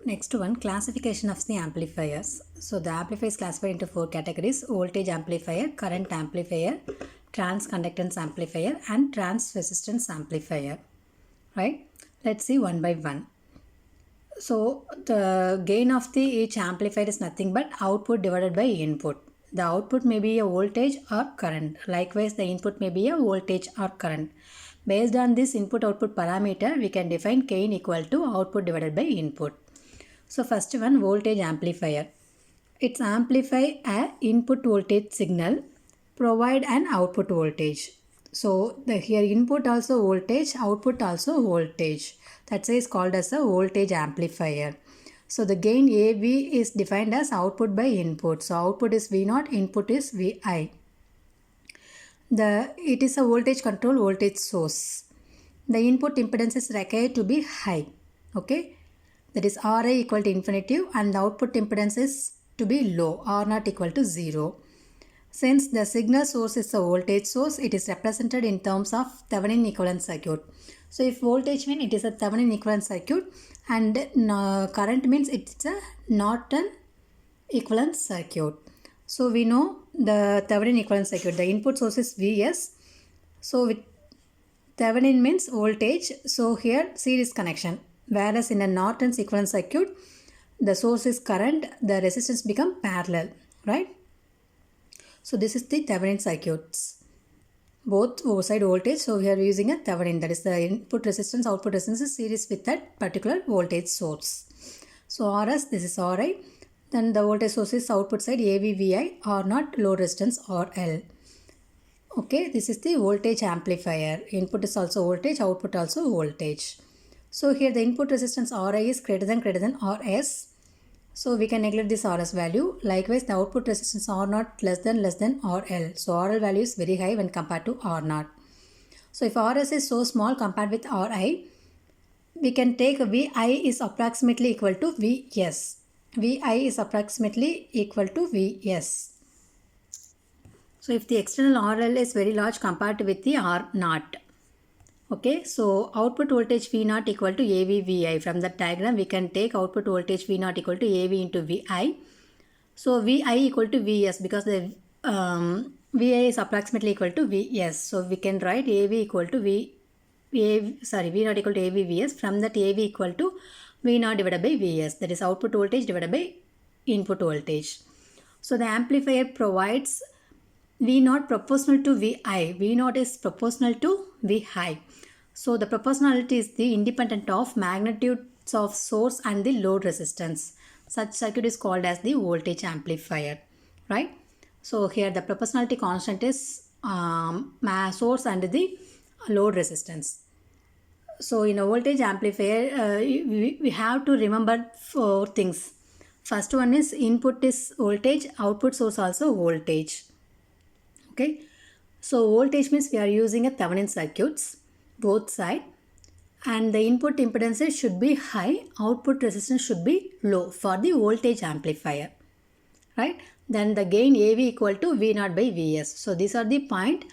Next one, classification of the amplifiers. So the amplifier is classified into four categories: voltage amplifier, current amplifier, transconductance amplifier, and transresistance amplifier. Right? Let's see one by one. So the gain of the each amplifier is nothing but output divided by input. The output may be a voltage or current. Likewise, the input may be a voltage or current. Based on this input-output parameter, we can define gain equal to output divided by input. So first one, voltage amplifier. It's amplify a input voltage signal, provide an output voltage. So the here input also voltage, output also voltage. That's why it's called as a voltage amplifier. So the gain AV is defined as output by input. So output is V0, input is Vi. It is a voltage control voltage source. The input impedance is required to be high. Okay. That is Ra equal to infinity and the output impedance is to be low, R0 equal to 0. Since the signal source is a voltage source, it is represented in terms of Thevenin equivalent circuit. So if voltage means it is a Thevenin equivalent circuit and current means it's a Norton equivalent circuit. So we know the Thevenin equivalent circuit, the input source is Vs. So with Thevenin means voltage, so here series connection. Whereas in a Norton's equivalent circuit, the source is current, the resistance become parallel, right? So this is the Thevenin circuits. Both side voltage, so we are using a Thevenin, that is the input resistance, output resistance is series with that particular voltage source. So Rs, this is Ri, then the voltage source is output side AVVI or not load resistance RL. Okay, this is the voltage amplifier. Input is also voltage, output also voltage. So here the input resistance Ri is greater than Rs. So we can neglect this Rs value. Likewise, the output resistance R0 less than RL. So RL value is very high when compared to R0. So if Rs is so small compared with Ri, we can take Vi is approximately equal to Vs. Vi is approximately equal to Vs. So if the external RL is very large compared with the R0. Okay, so output voltage V0 equal to AVVI. From the diagram, we can take output voltage V0 equal to AV into Vi. So Vi equal to Vs because the Vi is approximately equal to Vs. So we can write AV equal to V0 equal to AVVs. From that AV equal to V0 divided by Vs. That is output voltage divided by input voltage. So the amplifier provides V0 proportional to Vi. V0 is proportional to Vi. So the proportionality is the independent of magnitudes of source and the load resistance. Such circuit is called as the voltage amplifier, right? So here the proportionality constant is source and the load resistance. So in a voltage amplifier, we have to remember four things. First one is input is voltage, output source also voltage. Okay, so voltage means we are using a Thevenin circuits, both side, and the input impedances should be high, output resistance should be low for the voltage amplifier, right? Then the gain AV equal to V0 by Vs. So these are the point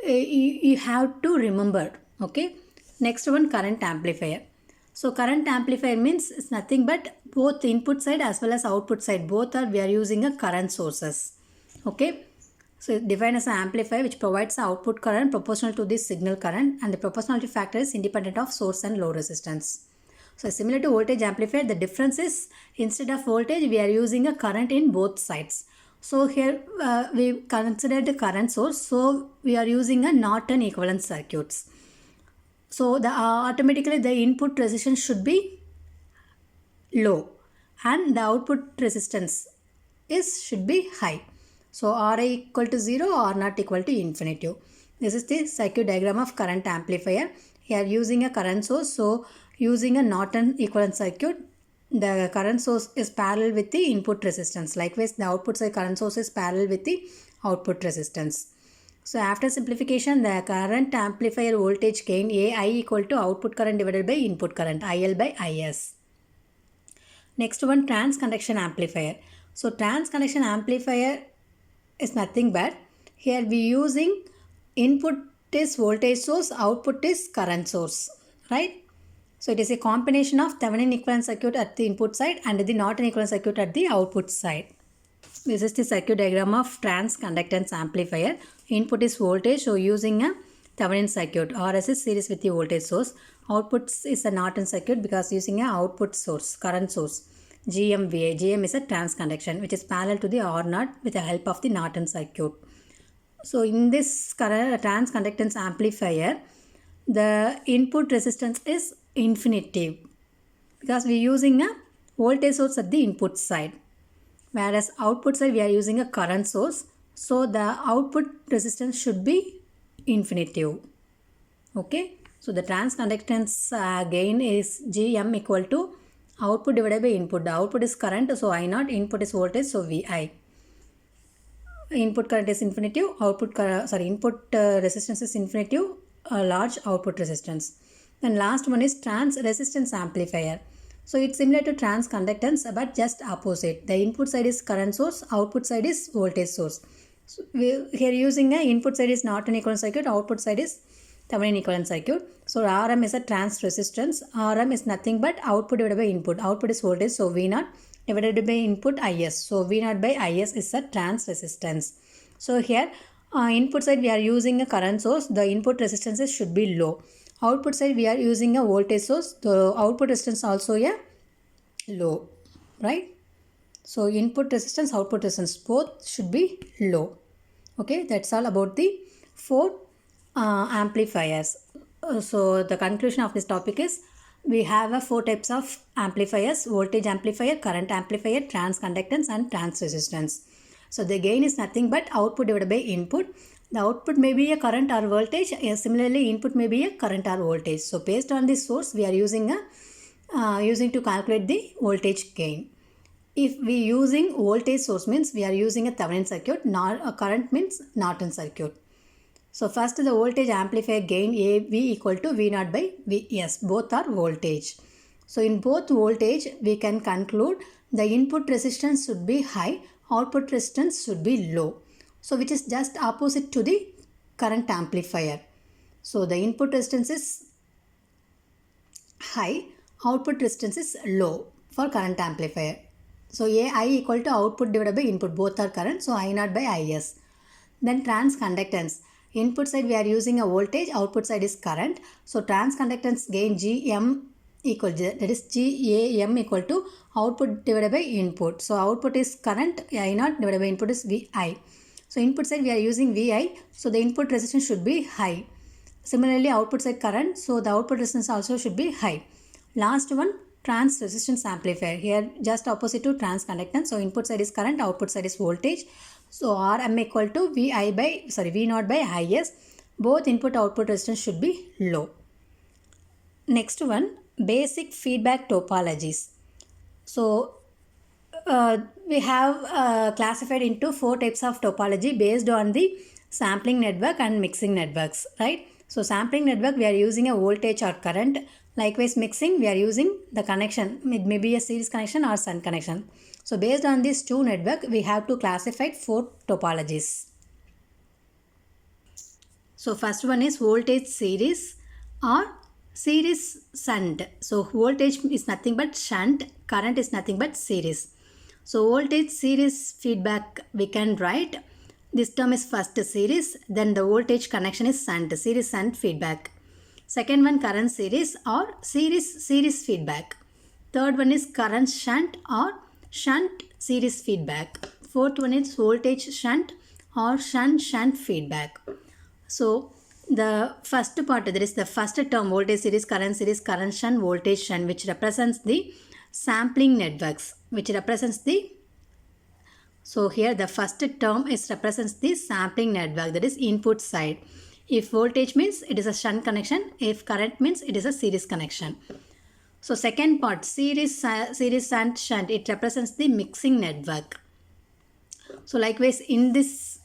you have to remember. Okay, next one, current amplifier. So current amplifier means it's nothing but both input side as well as output side, both are we are using a current sources. Okay. So it's defined as an amplifier which provides the output current proportional to this signal current, and the proportionality factor is independent of source and load resistance. So similar to voltage amplifier, the difference is instead of voltage we are using a current in both sides. So here we consider the current source, so we are using a Norton equivalent circuits. So the automatically the input resistance should be low and the output resistance should be high. So Ra equal to 0, R0 equal to infinity. This is the circuit diagram of current amplifier. Here using a current source, so using a Norton equivalent circuit, the current source is parallel with the input resistance. Likewise, the output side current source is parallel with the output resistance. So after simplification, the current amplifier voltage gain AI equal to output current divided by input current, IL by IS. Next one, transconduction amplifier. So transconduction amplifier is nothing but here we using input is voltage source, output is current source, right? So it is a combination of Thevenin equivalent circuit at the input side and the Norton equivalent circuit at the output side. This is the circuit diagram of transconductance amplifier. Input is voltage, so using a Thevenin circuit. RS is series with the voltage source. Output is a Norton circuit because using a output source, current source. GMVA. GM is a transconduction which is parallel to the R0 with the help of the Norton circuit. So in this transconductance amplifier, the input resistance is infinitive because we are using a voltage source at the input side, whereas output side we are using a current source, so the output resistance should be infinitive. Okay, so the transconductance gain is Gm equal to output divided by input. The output is current, so I0, input is voltage, so Vi. Input current is infinitive, input resistance is infinitive, large output resistance. Then last one is trans resistance amplifier. So it's similar to transconductance but just opposite. The input side is current source, output side is voltage source. So here using a input side is Norton equivalent circuit, output side is Thevenin equivalent circuit. So Rm is a trans resistance. Rm is nothing but output divided by input. Output is voltage, so V0 divided by input Is. So V0 by Is is a trans resistance. So here input side we are using a current source. The input resistance should be low. Output side we are using a voltage source. The output resistance also a low, right? So input resistance, output resistance both should be low. Okay, that's all about the 4 amplifiers. So the conclusion of this topic is we have 4 types of amplifiers: voltage amplifier, current amplifier, transconductance and trans resistance. So the gain is nothing but output divided by input. The output may be a current or voltage. Similarly, input may be a current or voltage. So based on this source, we are using to calculate the voltage gain. If we using voltage source means we are using a Thevenin circuit, current means Norton circuit. So first the voltage amplifier gain AV equal to V0 by Vs. Both are voltage. So in both voltage, we can conclude the input resistance should be high, output resistance should be low. So which is just opposite to the current amplifier. So the input resistance is high, output resistance is low for current amplifier. So AI equal to output divided by input, both are current, so I0 by Is. Then transconductance. Input side we are using a voltage, output side is current. So transconductance gain Gm equal, that is Gam equal to output divided by input. So output is current, I0 divided by input is Vi. So input side we are using Vi, so the input resistance should be high. Similarly, output side current, so the output resistance also should be high. Last one, trans resistance amplifier. Here just opposite to transconductance. So input side is current, output side is voltage. So Rm equal to V0 by Is. Both input output resistance should be low. Next one, basic feedback topologies. So we have classified into 4 types of topology based on the sampling network and mixing networks, right? So sampling network we are using a voltage or current. Likewise mixing we are using the connection, it may be a series connection or shunt connection. So based on these 2 network we have to classify 4 topologies. So first one is voltage series or series shunt. So voltage is nothing but shunt, current is nothing but series. So voltage series feedback we can write, this term is first series, then the voltage connection is shunt, series shunt feedback. Second one current series or series feedback. Third one is current shunt or shunt series feedback. Fourth one is voltage shunt or shunt feedback. So the first part, that is the first term, voltage series, current shunt, voltage shunt, which represents the sampling networks, so here the first term represents the sampling network, that is input side. If voltage means it is a shunt connection, if current means it is a series connection. So second part, series shunt, it represents the mixing network. So likewise in this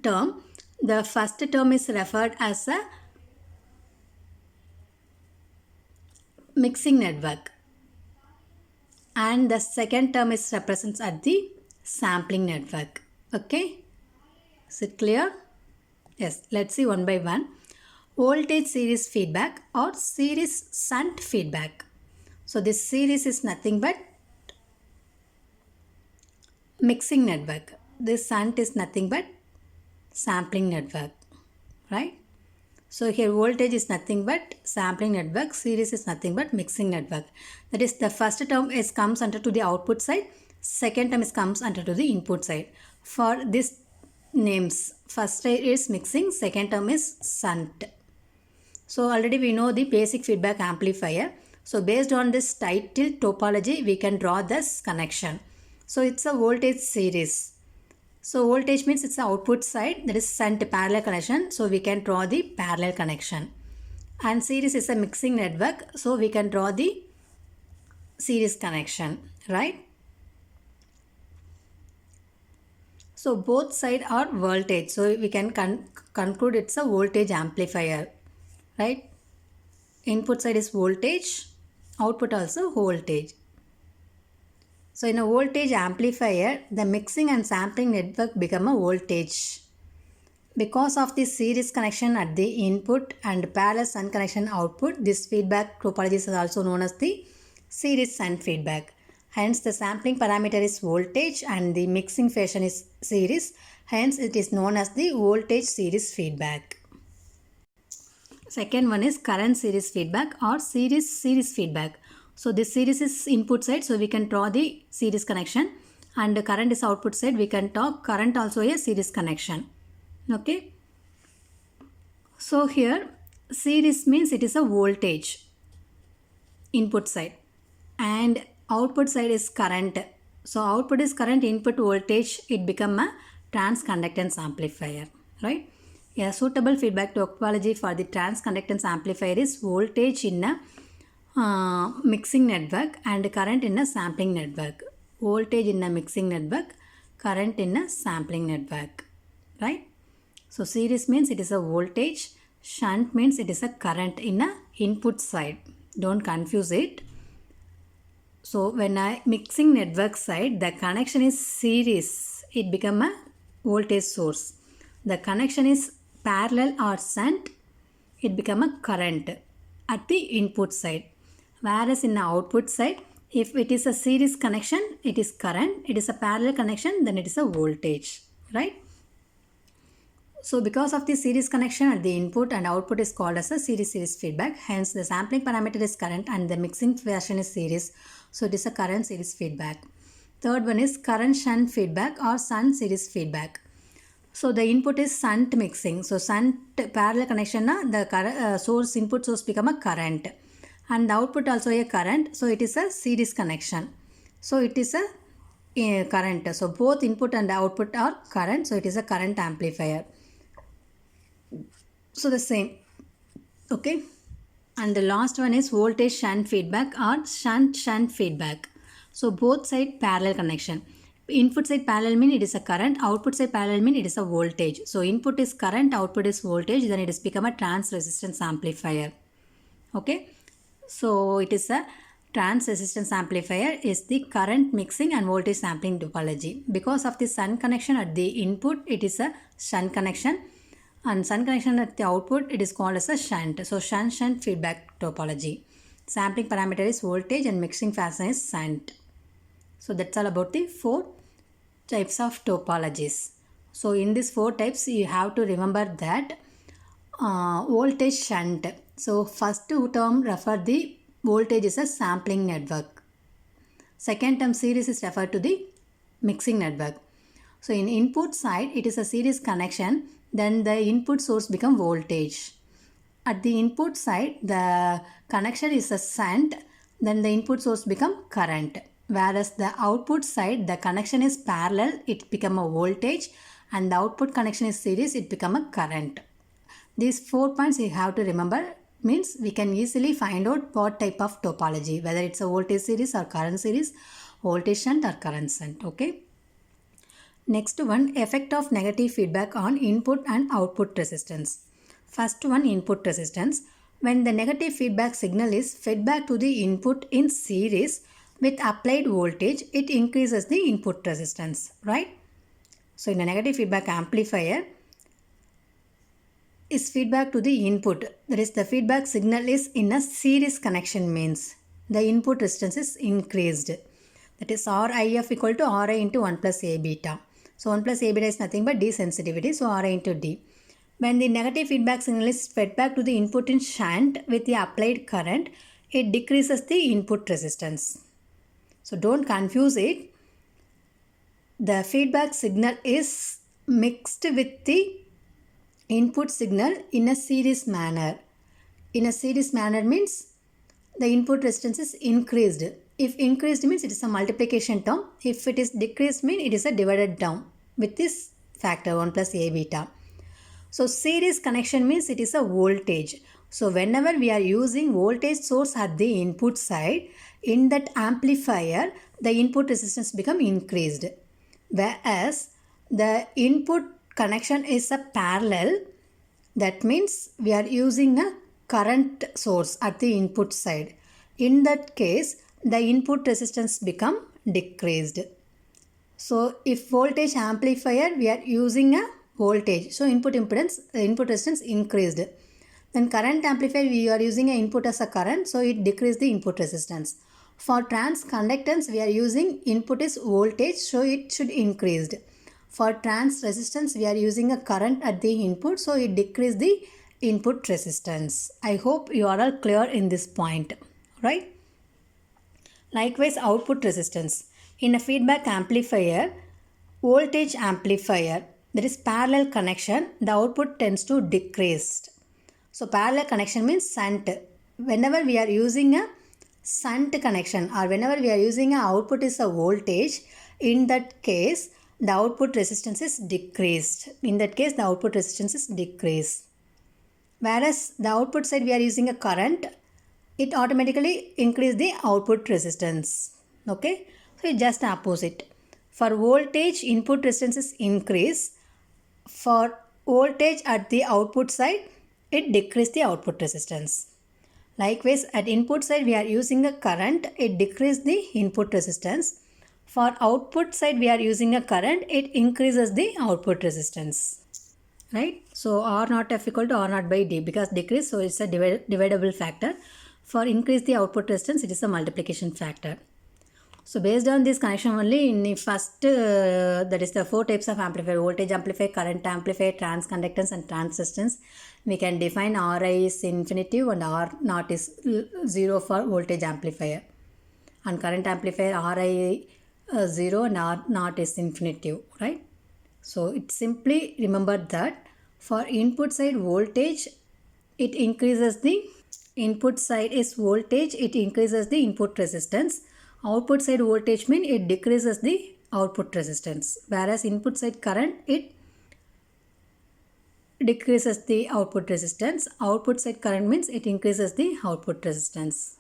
term, the first term is referred as a mixing network and the second term is represents at the sampling network. Okay, is it clear? Yes, let's see one by one. voltage series feedback or series shunt feedback. So this series is nothing but mixing network. This shunt is nothing but sampling network, right? So here voltage is nothing but sampling network, series is nothing but mixing network. That is, the first term is comes under to the output side, second term is comes under to the input side. For this names, first is mixing, second term is shunt. So already we know the basic feedback amplifier. So based on this title topology, we can draw this connection. So it's a voltage series. So voltage means it's the output side, that is shunt parallel connection. So we can draw the parallel connection. And series is a mixing network. So we can draw the series connection, right? So both sides are voltage. So we can conclude it's a voltage amplifier, right? Input side is voltage, output also voltage. So in a voltage amplifier, the mixing and sampling network become a voltage. Because of the series connection at the input and parallel shunt connection output, this feedback topology is also known as the series shunt feedback. Hence the sampling parameter is voltage and the mixing fashion is series. Hence it is known as the voltage series feedback. Second one is current series feedback or series feedback. So this series is input side, so we can draw the series connection, and the current is output side, we can talk current also a series connection. Okay. So here series means it is a voltage input side and output side is current. So output is current, input voltage, it become a transconductance amplifier, right? A suitable feedback topology for the transconductance amplifier is voltage in a mixing network and current in a sampling network. Voltage in a mixing network, current in a sampling network, right? So series means it is a voltage, shunt means it is a current in a input side. Don't confuse it. So when I mixing network side, the connection is series, it become a voltage source. The connection is parallel or shunt, it become a current at the input side. Whereas in the output side, if it is a series connection, it is current. It is a parallel connection, then it is a voltage, right? So because of the series connection at the input and output is called as a series feedback. Hence the sampling parameter is current and the mixing fashion is series. So it is a current series feedback. Third one is current shunt feedback or shunt series feedback. So the input is shunt mixing. So shunt parallel connection, the source input source become a current. And the output also a current, so it is a series connection. So it is a current. So both input and output are current, so it is a current amplifier. So the same, okay. And the last one is voltage shunt feedback or shunt feedback. So both side parallel connection. Input side parallel mean it is a current, output side parallel mean it is a voltage. So input is current, output is voltage, then it is become a trans resistance amplifier, okay. So it is a trans resistance amplifier is the current mixing and voltage sampling topology. Because of the shunt connection at the input, it is a shunt connection, and shunt connection at the output, it is called as a shunt. So shunt feedback topology. Sampling parameter is voltage and mixing fashion is shunt. So that's all about the 4 types of topologies. So in these 4 types, you have to remember that voltage shunt. So first term refer the voltage is a sampling network. Second term series is referred to the mixing network. So in input side, it is a series connection, then the input source become voltage. At the input side, the connection is a shunt, then the input source become current. Whereas the output side, the connection is parallel, it become a voltage, and the output connection is series, it become a current. These 4 points you have to remember, means we can easily find out what type of topology, whether it's a voltage series or current series, voltage shunt or current shunt, okay. Next one, effect of negative feedback on input and output resistance. First one, input resistance. When the negative feedback signal is fed back to the input in series with applied voltage, it increases the input resistance, right? So in a negative feedback amplifier, is feedback to the input. That is, the feedback signal is in a series connection means the input resistance is increased. That is RIF equal to RI into 1 plus A beta. So 1 plus A beta is nothing but D sensitivity. So RI into D. When the negative feedback signal is fed back to the input in shunt with the applied current, it decreases the input resistance. So don't confuse it. The feedback signal is mixed with the input signal in a series manner. In a series manner means the input resistance is increased. If increased means it is a multiplication term. If it is decreased means it is a divided term with this factor 1 plus A beta. So series connection means it is a voltage. So whenever we are using voltage source at the input side, in that amplifier, the input resistance become increased. Whereas the input connection is a parallel, that means we are using a current source at the input side. In that case, the input resistance become decreased. So if voltage amplifier, we are using a voltage. So input impedance, input resistance increased. Then current amplifier, we are using an input as a current. So it decreased the input resistance. For trans conductance, we are using input is voltage. So it should increased. For trans resistance, we are using a current at the input. So it decreased the input resistance. I hope you are all clear in this point. Right? Likewise, output resistance. In a feedback amplifier, voltage amplifier, there is parallel connection, the output tends to decrease. So parallel connection means shunt. Whenever we are using a shunt connection or whenever we are using a output is a voltage, in that case the output resistance is decreased. In that case the output resistance is decreased. Whereas the output side we are using a current, it automatically increase the output resistance. Okay, so it's just opposite. For voltage, input resistance is increase. For voltage at the output side, it decrease the output resistance. Likewise, at input side we are using a current, it decrease the input resistance. For output side we are using a current, it increases the output resistance. Right? So R naught F equal to R naught by D, because decrease, so it's a dividable factor. For increase the output resistance, it is a multiplication factor. So based on this connection only, in the first, that is the 4 types of amplifier: voltage amplifier, current amplifier, transconductance and transistance. We can define Ri is infinitive and R naught is 0 for voltage amplifier. And current amplifier, Ri 0 and R naught is infinitive, right? So it simply remember that for input side voltage, it increases the input side is voltage, it increases the input resistance. Output side voltage means it decreases the output resistance. Whereas input side current, it decreases the output resistance. Output side current means it increases the output resistance.